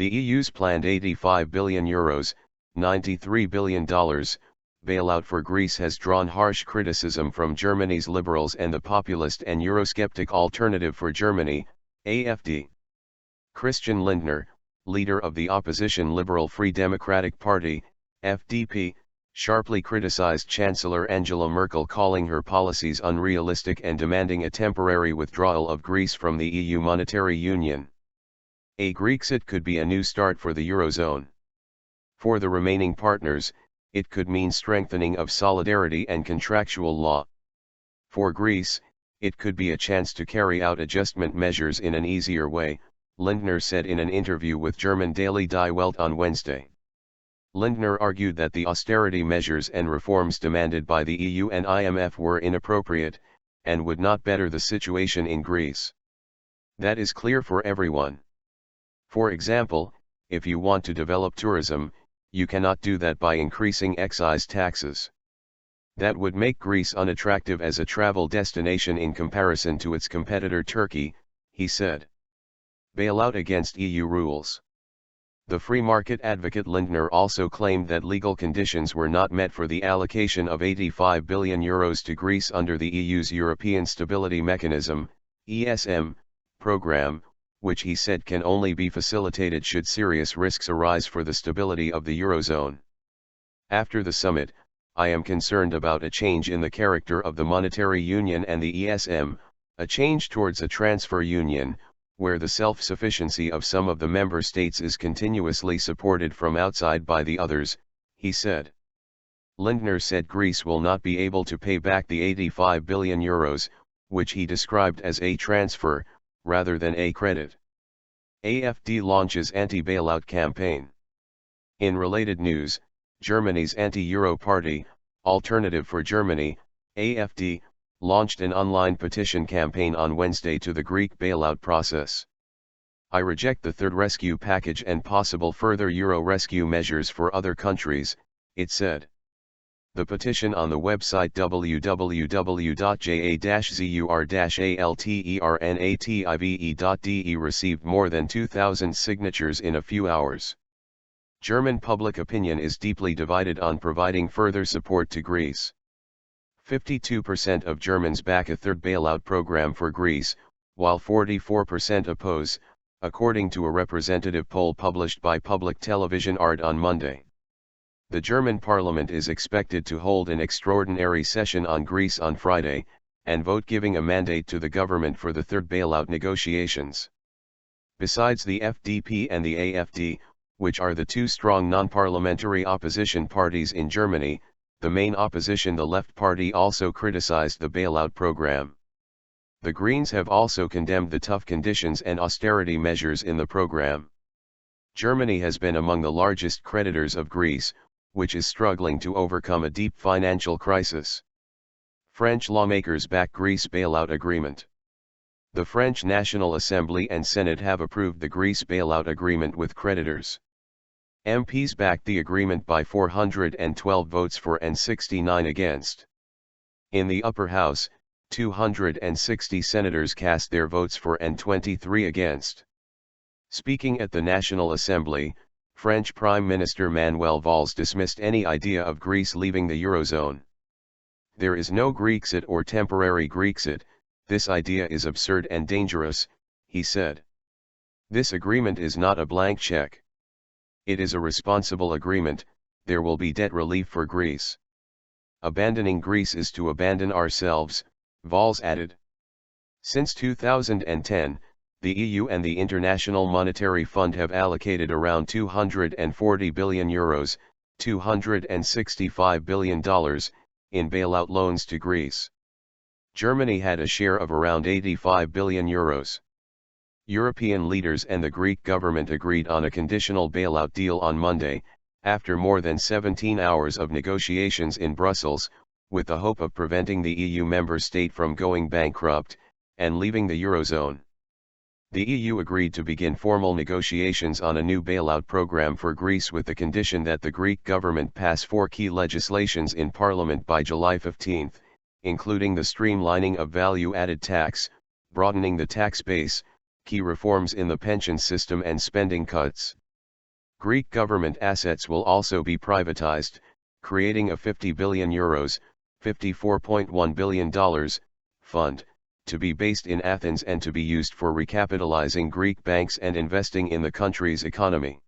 The EU's planned €85 billion, $93 billion, bailout for Greece has drawn harsh criticism from Germany's liberals and the populist and eurosceptic Alternative for Germany, AfD. Christian Lindner, leader of the opposition Liberal Free Democratic Party, FDP, sharply criticized Chancellor Angela Merkel, calling her policies unrealistic and demanding a temporary withdrawal of Greece from the EU monetary union. A Grexit could be a new start for the eurozone. For the remaining partners, it could mean strengthening of solidarity and contractual law. For Greece, it could be a chance to carry out adjustment measures in an easier way, Lindner said in an interview with German daily Die Welt on Wednesday. Lindner argued that the austerity measures and reforms demanded by the EU and IMF were inappropriate, and would not better the situation in Greece. That is clear for everyone. For example, if you want to develop tourism, you cannot do that by increasing excise taxes. That would make Greece unattractive as a travel destination in comparison to its competitor Turkey, he said. Bailout against EU rules. The free market advocate Lindner also claimed that legal conditions were not met for the allocation of €85 billion to Greece under the EU's European Stability Mechanism, ESM, program, which he said can only be facilitated should serious risks arise for the stability of the eurozone. After the summit, I am concerned about a change in the character of the monetary union and the ESM, a change towards a transfer union, where the self-sufficiency of some of the member states is continuously supported from outside by the others, he said. Lindner said Greece will not be able to pay back the €85 billion, which he described as a transfer, rather than a credit. AfD launches anti-bailout campaign. In related news, Germany's anti-Euro party, Alternative for Germany, AfD, launched an online petition campaign on Wednesday to the Greek bailout process. I reject the third rescue package and possible further Euro rescue measures for other countries, it said. The petition on the website www.ja-zur-alternative.de received more than 2,000 signatures in a few hours. German public opinion is deeply divided on providing further support to Greece. 52% of Germans back a third bailout program for Greece, while 44% oppose, according to a representative poll published by public television ARD on Monday. The German parliament is expected to hold an extraordinary session on Greece on Friday, and vote giving a mandate to the government for the third bailout negotiations. Besides the FDP and the AfD, which are the two strong non-parliamentary opposition parties in Germany, the main opposition, the Left Party, also criticized the bailout program. The Greens have also condemned the tough conditions and austerity measures in the program. Germany has been among the largest creditors of Greece, which is struggling to overcome a deep financial crisis. French lawmakers back Greece bailout agreement. The French National Assembly and Senate have approved the Greece bailout agreement with creditors. MPs backed the agreement by 412 votes for and 69 against. In the upper house, 260 senators cast their votes for and 23 against. Speaking at the National Assembly, French Prime Minister Manuel Valls dismissed any idea of Greece leaving the eurozone. There is no Grexit or temporary Grexit, this idea is absurd and dangerous, he said. This agreement is not a blank check. It is a responsible agreement, there will be debt relief for Greece. Abandoning Greece is to abandon ourselves, Valls added. Since 2010, the EU and the International Monetary Fund have allocated around €240 billion, $265 billion, in bailout loans to Greece. Germany had a share of around €85 billion. European leaders and the Greek government agreed on a conditional bailout deal on Monday, after more than 17 hours of negotiations in Brussels, with the hope of preventing the EU member state from going bankrupt, and leaving the eurozone. The EU agreed to begin formal negotiations on a new bailout program for Greece with the condition that the Greek government pass 4 key legislations in Parliament by July 15, including the streamlining of value-added tax, broadening the tax base, key reforms in the pension system and spending cuts. Greek government assets will also be privatized, creating a €50 billion, $54.1 billion, fund, to be based in Athens and to be used for recapitalizing Greek banks and investing in the country's economy.